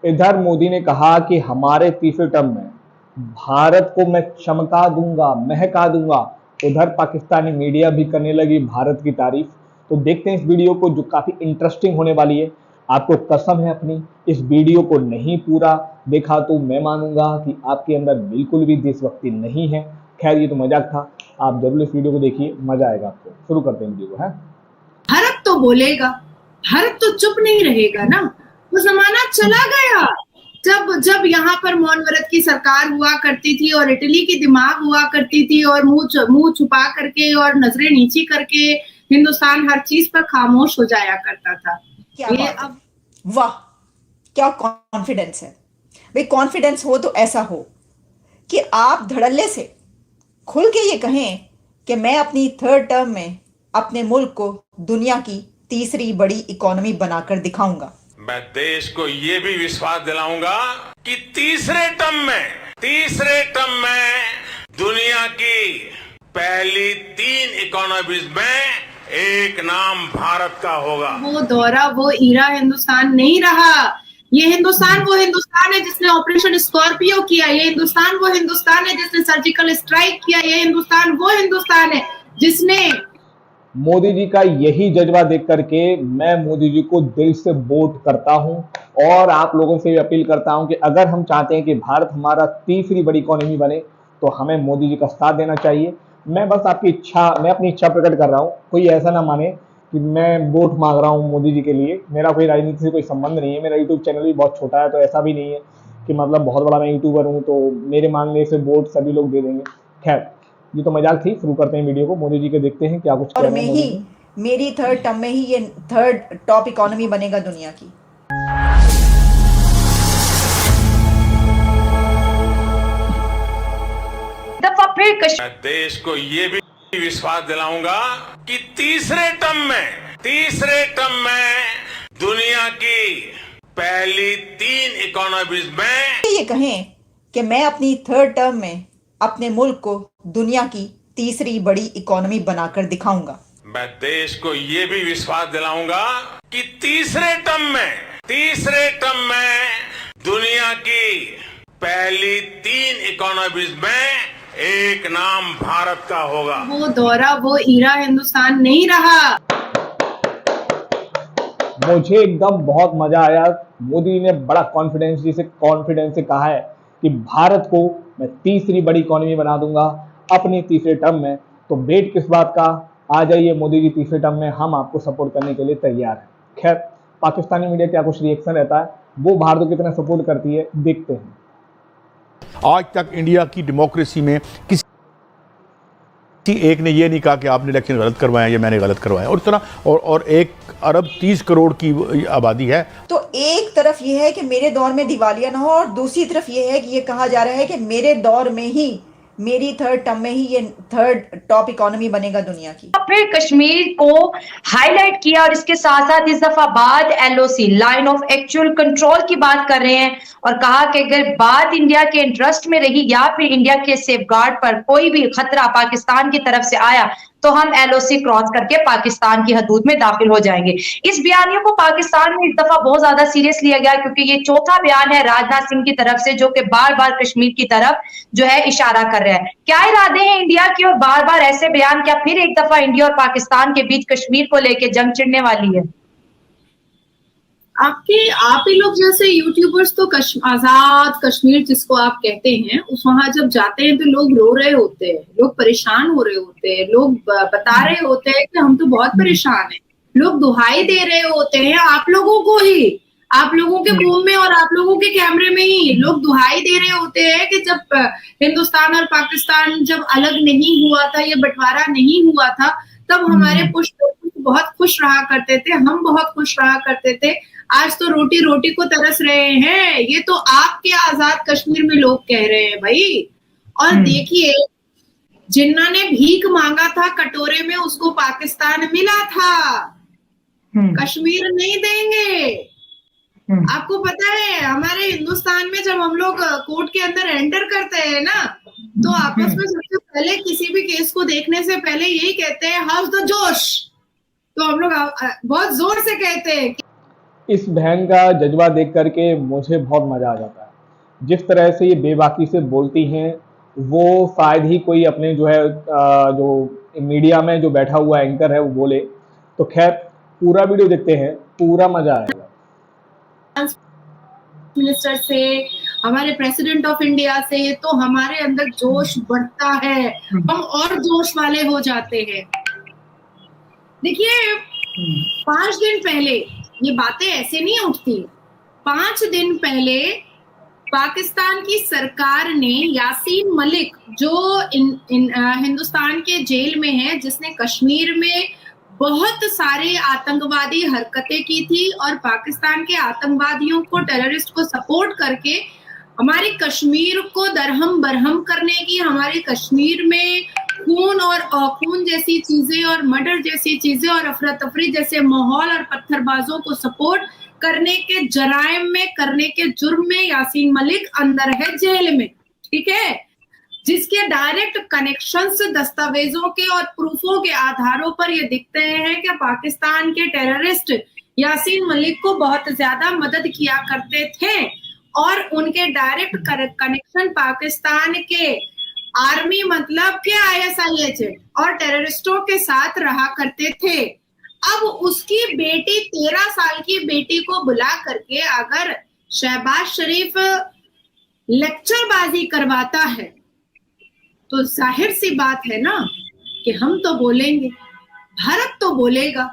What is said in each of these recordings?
इधर मोदी ने कहा कि हमारे तीसरे टर्म में भारत को मैं चमका दूंगा, महका दूंगा। उधर पाकिस्तानी मीडिया भी करने लगी भारत की तारीफ। तो देखते हैं इस वीडियो को, जो काफी इंटरेस्टिंग होने वाली है। आपको कसम है अपनी, इस वीडियो को नहीं पूरा देखा तो मैं मानूंगा कि आपके अंदर बिल्कुल भी देशभक्ति नहीं है। खैर ये तो मजाक था, आप जरूर इस वीडियो को देखिए, मजा आएगा आपको। शुरू करते हैं वीडियो को। है भारत तो बोलेगा, भारत तो चुप नहीं रहेगा ना। वो जमाना चला गया जब यहाँ पर मौन व्रत की सरकार हुआ करती थी और इटली की दिमाग हुआ करती थी और मुंह छुपा करके और नजरें नीची करके हिंदुस्तान हर चीज पर खामोश हो जाया करता था। ये अब वाह, क्या कॉन्फिडेंस है भाई। कॉन्फिडेंस हो तो ऐसा हो कि आप धड़ल्ले से खुल के ये कहें कि मैं अपनी थर्ड टर्म में अपने मुल्क को दुनिया की तीसरी बड़ी इकोनॉमी बनाकर दिखाऊंगा। मैं देश को ये भी विश्वास दिलाऊंगा कि तीसरे टर्म में दुनिया की पहली 3 इकोनॉमीज में एक नाम भारत का होगा। वो दौरा, वो ईरा हिंदुस्तान नहीं रहा। ये हिंदुस्तान वो हिंदुस्तान है जिसने ऑपरेशन स्कॉर्पियो किया। ये हिंदुस्तान वो हिंदुस्तान है जिसने सर्जिकल स्ट्राइक किया। ये हिंदुस्तान वो हिंदुस्तान है जिसने मोदी जी का यही जज्बा देख करके मैं मोदी जी को दिल से वोट करता हूं और आप लोगों से भी अपील करता हूं कि अगर हम चाहते हैं कि भारत हमारा तीसरी बड़ी इकोनॉमी बने तो हमें मोदी जी का साथ देना चाहिए। मैं बस अपनी इच्छा प्रकट कर रहा हूं। कोई ऐसा ना माने कि मैं वोट मांग रहा हूं मोदी जी के लिए। मेरा कोई राजनीति से कोई संबंध नहीं है। मेरा यूट्यूब चैनल भी बहुत छोटा है, तो ऐसा भी नहीं है कि मतलब बहुत बड़ा मैं यूट्यूबर हूँ तो मेरे मांगने से वोट सभी लोग दे देंगे। खैर ये तो मजाक थी। शुरू करते हैं वीडियो को, मोदी जी के देखते हैं क्या कुछ और मैं ही मेरी थर्ड टर्म में ही ये थर्ड टॉप इकोनॉमी बनेगा दुनिया की। दफा फिर मैं देश को ये भी विश्वास दिलाऊंगा कि तीसरे टर्म में दुनिया की पहली 3 इकोनॉमीज में ये कहें कि मैं अपनी थर्ड टर्म में अपने मुल्क को दुनिया की तीसरी बड़ी इकोनॉमी बनाकर दिखाऊंगा। मैं देश को ये भी विश्वास दिलाऊंगा कि तीसरे टर्म में दुनिया की पहली 3 इकोनॉमीज में एक नाम भारत का होगा। वो दौरा, वो ईरा हिंदुस्तान नहीं रहा। मुझे एकदम बहुत मजा आया। मोदी ने बड़ा कॉन्फिडेंस से कहा है कि भारत को मैं तीसरी बड़ी इकोनॉमी बना दूंगा अपनी तीसरे टर्म में। तो वेट किस बात का, आ जाइए मोदी जी तीसरे टर्म में, हम आपको सपोर्ट करने के लिए तैयार हैं। खैर पाकिस्तानी मीडिया क्या कुछ रिएक्शन रहता है, वो भारत को कितना सपोर्ट करती है, देखते हैं। आज तक इंडिया की डेमोक्रेसी में किसी एक ने ये नहीं कहा कि आपने इलेक्शन गलत करवाया या मैंने गलत करवाया। और तरह और 1 अरब 30 करोड़ की आबादी है। तो एक तरफ ये है कि मेरे दौर में दिवालिया ना हो और दूसरी तरफ ये है कि ये कहा जा रहा है कि मेरे दौर में ही, मेरी थर्ड टर्म में ही ये थर्ड टॉप इकोनॉमी बनेगा दुनिया की। फिर कश्मीर को हाईलाइट किया और इसके साथ साथ इस दफा बाद LOC line of actual control की बात कर रहे हैं और कहा कि अगर बात इंडिया के इंटरेस्ट में रही या फिर इंडिया के सेफगार्ड पर कोई भी खतरा पाकिस्तान की तरफ से आया तो हम एलओसी क्रॉस करके पाकिस्तान की हदूद में दाखिल हो जाएंगे। इस बयानियों को पाकिस्तान में इस दफा बहुत ज्यादा सीरियस लिया गया क्योंकि ये चौथा बयान है राजनाथ सिंह की तरफ से जो कि बार बार कश्मीर की तरफ जो है इशारा कर रहा है। क्या इरादे हैं इंडिया की और बार बार ऐसे बयान, क्या फिर एक दफा इंडिया और पाकिस्तान के बीच कश्मीर को लेकर जंग छिड़ने वाली है? आप ही लोग जैसे यूट्यूबर्स तो आजाद कश्मीर जिसको आप कहते हैं उस वहां जब जाते हैं तो लोग रो रहे होते हैं, लोग परेशान हो रहे होते हैं, लोग बता रहे होते हैं कि हम तो बहुत परेशान हैं, लोग दुहाई दे रहे होते हैं आप लोगों को ही, आप लोगों के मुंह में और आप लोगों के कैमरे में ही लोग दुहाई दे रहे होते हैं कि जब हिंदुस्तान और पाकिस्तान जब अलग नहीं हुआ था, ये बंटवारा नहीं हुआ था, तब हमारे पुष्प बहुत खुश रहा करते थे, हम बहुत खुश रहा करते थे। आज तो रोटी रोटी को तरस रहे हैं। ये तो आपके आजाद कश्मीर में लोग कह रहे हैं भाई। और देखिए जिन्ना ने भीख मांगा था कटोरे में उसको पाकिस्तान मिला था, कश्मीर नहीं देंगे। आपको पता है हमारे हिंदुस्तान में जब हम लोग कोर्ट के अंदर एंटर करते हैं ना तो आपस में सबसे पहले किसी भी केस को देखने से पहले यही कहते हैं हाउस द जोश। तो हम लोग बहुत जोर से कहते हैं। इस बहन का जज्बा देख करके मुझे बहुत मज़ा आ जाता है। जिस तरह से ये बेबाकी से बोलती हैं, वो शायद ही कोई अपने जो है जो मीडिया में जो बैठा हुआ एंकर है वो बोले। तो खैर पूरा वीडियो देखते हैं, पूरा मज़ा आएगा। मिनिस्टर से, हमारे प्रेसिडेंट ऑफ इंडिया से, तो हमारे अंदर जोश बढ़ता है, हम और जोश वाले हो जाते हैं। देखिए 5 दिन पहले ये बातें ऐसे नहीं उठती। 5 दिन पहले पाकिस्तान की सरकार ने यासीन मलिक जो हिंदुस्तान के जेल में है, जिसने कश्मीर में बहुत सारे आतंकवादी हरकतें की थी और पाकिस्तान के आतंकवादियों को, टेररिस्ट को सपोर्ट करके हमारे कश्मीर को दरहम बरहम करने की, हमारे कश्मीर में खून जैसी चीजें और मर्डर जैसी चीजें और अफरा तफरी जैसे माहौल और पत्थरबाजों को सपोर्ट करने के जराइम में, करने के जुर्म में यासीन मलिक अंदर है, जेल में। ठीक है, जिसके डायरेक्ट कनेक्शंस दस्तावेजों के और प्रूफों के आधारों पर ये दिखते हैं कि पाकिस्तान के टेररिस्ट यासीन मलिक को बहुत ज्यादा मदद किया करते थे और उनके डायरेक्ट कनेक्शन पाकिस्तान के आर्मी, मतलब के ISIS और टेररिस्टों के साथ रहा करते थे। अब उसकी बेटी, 13 साल की बेटी को बुला करके अगर शहबाज शरीफ लेक्चरबाजी करवाता है तो जाहिर सी बात है ना कि हम तो बोलेंगे, भारत तो बोलेगा,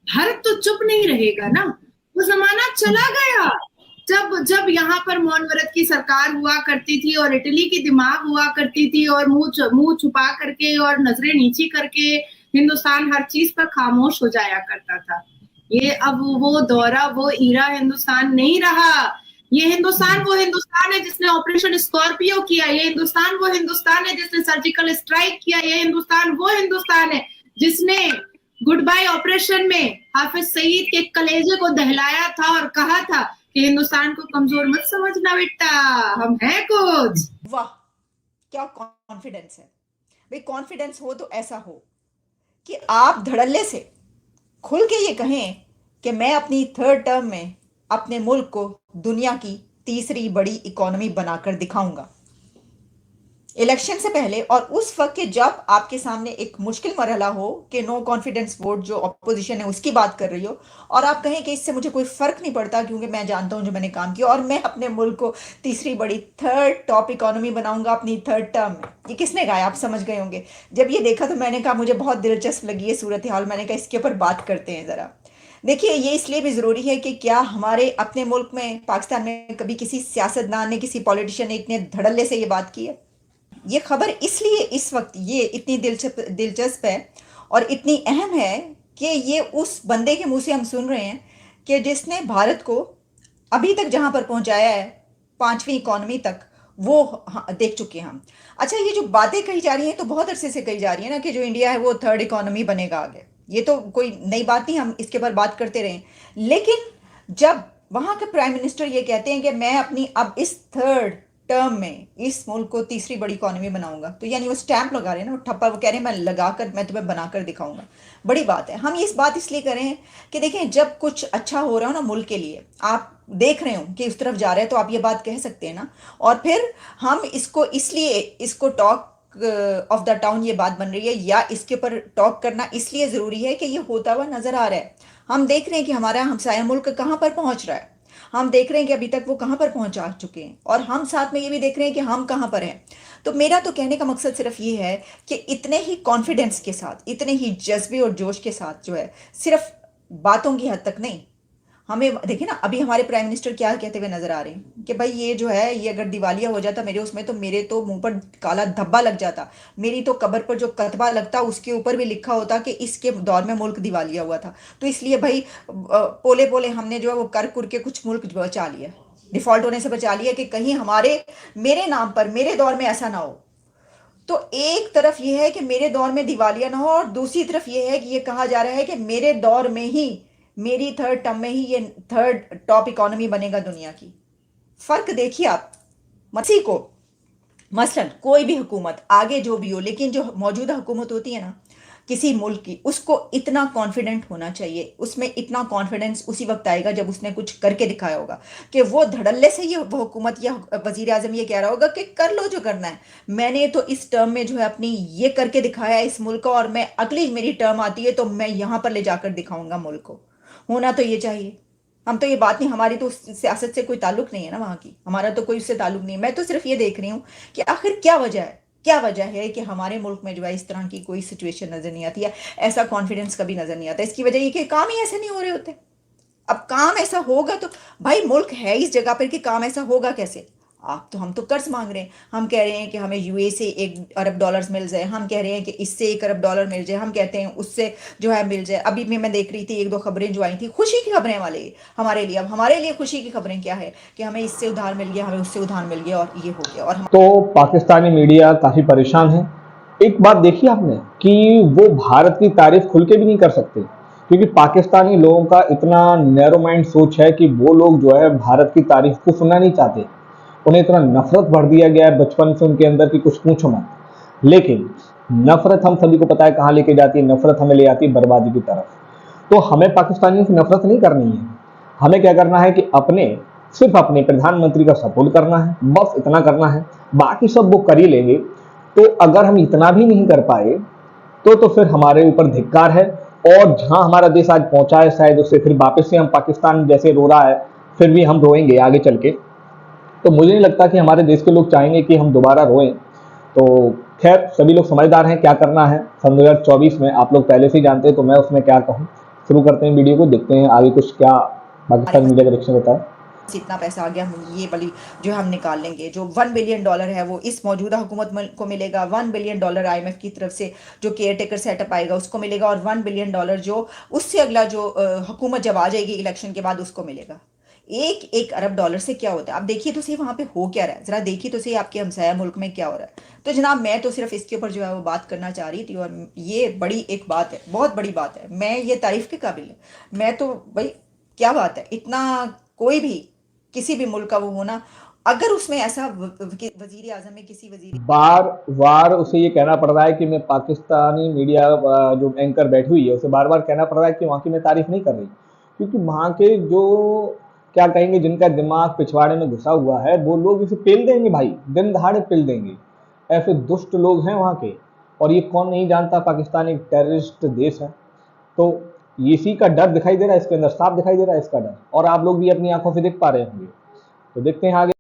भारत तो चुप नहीं रहेगा ना। वो जमाना चला गया जब यहाँ पर मौन व्रत की सरकार हुआ करती थी और इटली की दिमाग हुआ करती थी और मुंह छुपा करके और नजरें नीची करके हिंदुस्तान हर चीज पर खामोश हो जाया करता था। ये अब वो दौरा, वो ईरा हिंदुस्तान नहीं रहा। ये हिंदुस्तान वो हिंदुस्तान है जिसने ऑपरेशन स्कॉर्पियो किया। ये हिंदुस्तान वो हिंदुस्तान है जिसने सर्जिकल स्ट्राइक किया। ये हिंदुस्तान वो हिंदुस्तान है जिसने गुड बाय ऑपरेशन में हाफिज सईद के कलेजे को दहलाया था और कहा था कि हिंदुस्तान को कमजोर मत समझना बेटा, हम हैं कुछ। वाह, क्या कॉन्फिडेंस है भाई। कॉन्फिडेंस हो तो ऐसा हो कि आप धड़ल्ले से खुल के ये कहें कि मैं अपनी 3rd टर्म में अपने मुल्क को दुनिया की तीसरी बड़ी इकोनॉमी बनाकर दिखाऊंगा। इलेक्शन से पहले और उस वक्त के जब आपके सामने एक मुश्किल मरहला हो कि नो कॉन्फिडेंस वोट जो अपोजिशन है उसकी बात कर रही हो और आप कहें कि इससे मुझे कोई फर्क नहीं पड़ता क्योंकि मैं जानता हूं जो मैंने काम किया और मैं अपने मुल्क को तीसरी बड़ी 3rd टॉप इकोनॉमी बनाऊंगा अपनी 3rd टर्म में। ये किसने कहा, आप समझ गए होंगे। जब ये देखा तो मैंने कहा मुझे बहुत दिलचस्प लगी है सूरत हाल। मैंने कहा इसके ऊपर बात करते हैं ज़रा। देखिए, ये इसलिए भी ज़रूरी है कि क्या हमारे अपने मुल्क में, पाकिस्तान में, कभी किसी सियासतदान ने, किसी पॉलिटिशियन ने इतने धड़ल्ले से ये बात की है। ये खबर इसलिए इस वक्त ये इतनी दिलचस्प है और इतनी अहम है कि ये उस बंदे के मुंह से हम सुन रहे हैं कि जिसने भारत को अभी तक जहां पर पहुंचाया है 5वीं इकोनॉमी तक, वो देख चुके हैं हम। अच्छा, ये जो बातें कही जा रही हैं तो बहुत अरसे से कही जा रही है ना कि जो इंडिया है वो 3rd इकोनॉमी बनेगा आगे। ये तो कोई नई बात नहीं, हम इसके ऊपर बात करते रहे। लेकिन जब वहां के प्राइम मिनिस्टर ये कहते हैं कि मैं अपनी अब इस 3rd टर्म में इस मुल्क को तीसरी बड़ी इकोनॉमी बनाऊंगा, तो यानी वो स्टैंप लगा रहे हैं ना, वो ठप्पा, वो कह रहे हैं मैं लगाकर, मैं तुम्हें बनाकर दिखाऊंगा। बड़ी बात है। हम इस बात इसलिए कर रहे हैं कि देखें, जब कुछ अच्छा हो रहा हो ना मुल्क के लिए, आप देख रहे हो कि उस तरफ जा रहे हैं, तो आप ये बात कह सकते हैं ना। और फिर हम इसको इसलिए, इसको टॉक ऑफ द टाउन ये बात बन रही है या इसके ऊपर टॉक करना इसलिए ज़रूरी है कि ये होता हुआ नज़र आ रहा है। हम देख रहे हैं कि हमारा हमसाया मुल्क कहाँ पर पहुँच रहा है। हम देख रहे हैं कि अभी तक वो कहाँ पर पहुँचा चुके हैं और हम साथ में ये भी देख रहे हैं कि हम कहाँ पर हैं। तो मेरा तो कहने का मकसद सिर्फ ये है कि इतने ही कॉन्फिडेंस के साथ, इतने ही जज्बे और जोश के साथ जो है, सिर्फ बातों की हद तक नहीं, हमें देखिए ना, अभी हमारे प्राइम मिनिस्टर क्या कहते हुए नजर आ रहे हैं कि भाई ये जो है, ये अगर दिवालिया हो जाता मेरे उसमें, तो मेरे तो मुंह पर काला धब्बा लग जाता। मेरी तो कब्र पर जो कतबा लगता उसके ऊपर भी लिखा होता कि इसके दौर में मुल्क दिवालिया हुआ था। तो इसलिए भाई पोले पोले हमने जो है वो कर कुर के कुछ मुल्क बचा लिया, डिफॉल्ट होने से बचा लिया कि कहीं हमारे, मेरे नाम पर, मेरे दौर में ऐसा ना हो। तो एक तरफ ये है कि मेरे दौर में दिवालिया ना हो और दूसरी तरफ ये है कि ये कहा जा रहा है कि मेरे दौर में ही, मेरी 3rd टर्म में ही ये 3rd टॉप इकोनॉमी बनेगा दुनिया की। फर्क देखिए आप, मसीह को मसलन कोई भी हुकूमत आगे जो भी हो, लेकिन जो मौजूदा हुकूमत होती है ना, किसी मुल्क की, उसको इतना कॉन्फिडेंट होना चाहिए, उसमें इतना कॉन्फिडेंस उसी वक्त आएगा जब उसने कुछ करके दिखाया होगा, कि वो धड़ल्ले से ये वो हुकूमत या वजीर आजम ये कह रहा होगा कि कर लो जो करना है, मैंने तो इस टर्म में जो है अपनी ये करके दिखाया है इस मुल्क को, और मैं अगली मेरी टर्म आती है तो मैं यहां पर ले जाकर दिखाऊंगा मुल्क को। होना तो ये चाहिए। हम तो ये बात नहीं, हमारी तो सियासत से कोई ताल्लुक नहीं है ना वहां की, हमारा तो कोई उससे ताल्लुक नहीं है। मैं तो सिर्फ ये देख रही हूँ कि आखिर क्या वजह है, क्या वजह है कि हमारे मुल्क में जो है इस तरह की कोई सिचुएशन नजर नहीं आती है, ऐसा कॉन्फिडेंस कभी नजर नहीं आता। इसकी वजह ये कि काम ही ऐसे नहीं हो रहे होते। अब काम ऐसा होगा तो भाई मुल्क है इस जगह पर कि काम ऐसा होगा कैसे? आप तो हम तो कर्ज मांग रहे हैं, हम कह रहे हैं कि हमें यूए से $1 अरब मिल जाए, हम कह रहे हैं कि इससे $1 अरब मिल जाए, हम कहते हैं उससे जो है मिल जाए। अभी मैं देख रही थी 1-2 खबरें जो आई थी, खुशी की खबरें वाले हमारे लिए। अब हमारे लिए खुशी की खबरें क्या है कि हमें इससे उधार मिल गया, हमें उससे उधार मिल गया और ये हो गया। और तो पाकिस्तानी मीडिया काफी परेशान है। एक बात देखी आपने कि वो भारत की तारीफ खुल के भी नहीं कर सकते, क्योंकि पाकिस्तानी लोगों का इतना नैरो माइंड सोच है कि वो लोग जो है भारत की तारीफ को सुनना नहीं चाहते। उन्हें इतना नफरत भर दिया गया है बचपन से उनके अंदर कि कुछ पूछो मत। लेकिन नफरत हम सभी को पता है कहाँ लेके जाती है, नफरत हमें ले आती है बर्बादी की तरफ। तो हमें पाकिस्तानियों से नफरत नहीं करनी है, हमें क्या करना है कि सिर्फ अपने प्रधानमंत्री का सपोर्ट करना है, बस इतना करना है, बाकी सब वो कर ही लेंगे। तो अगर हम इतना भी नहीं कर पाए तो फिर हमारे ऊपर धिक्कार है। और जहां हमारा देश आज पहुंचा है शायद उससे फिर वापस से हम पाकिस्तान जैसे रो रहा है फिर भी हम रोएंगे आगे चल के। तो मुझे नहीं लगता कि हमारे देश के लोग चाहेंगे कि हम दोबारा रोएं। तो खैर सभी लोग समझदार हैं क्या करना है सन 2024 में, आप लोग पहले से ही जानते हैं, तो मैं उसमें क्या कहूँ। शुरू करते हैं वीडियो को, देखते हैं आगे कुछ क्या पाकिस्तान मीडिया का रिएक्शन होता है। इतना पैसा आ गया, हम ये बली जो हम निकाल लेंगे। जो $1 बिलियन है वो इस मौजूदा हुकूमत को मिलेगा, $1 बिलियन IMF की तरफ से जो केयर टेकर सेटअप आएगा उसको मिलेगा, और $1 बिलियन जो उससे अगला जो हुकूमत जब आ जाएगी इलेक्शन के बाद उसको मिलेगा। $1 अरब से क्या होता है? आप देखिए तो सही वहां पे हो क्या रहा है, जरा देखिए तो सही आपके हमसाया मुल्क में क्या हो रहा है। तो जनाब मैं तो सिर्फ इसके ऊपर जो है वो बात करना चाह रही थी, और ये बड़ी एक बात है, बहुत बड़ी बात है, मैं ये तारीफ के काबिल है। मैं तो भाई क्या बात है, इतना कोई भी किसी भी मुल्क का वो होना, अगर उसमें ऐसा वजीर आजम में किसी वजीर बार बार उसे ये कहना पड़ रहा है कि मैं पाकिस्तानी मीडिया जो एंकर बैठी हुई है उसे बार बार कहना पड़ रहा है कि वहाँ की मैं तारीफ नहीं कर रही, क्योंकि वहाँ के जो क्या कहेंगे जिनका दिमाग पिछवाड़े में घुसा हुआ है वो लोग इसे पेल देंगे भाई, दिन दहाड़े पेल देंगे। ऐसे दुष्ट लोग हैं वहाँ के। और ये कौन नहीं जानता पाकिस्तान एक टेररिस्ट देश है। तो इसी का डर दिखाई दे रहा है इसके अंदर, साफ दिखाई दे रहा है इसका डर, और आप लोग भी अपनी आंखों से देख पा रहे होंगे। तो देखते हैं आगे।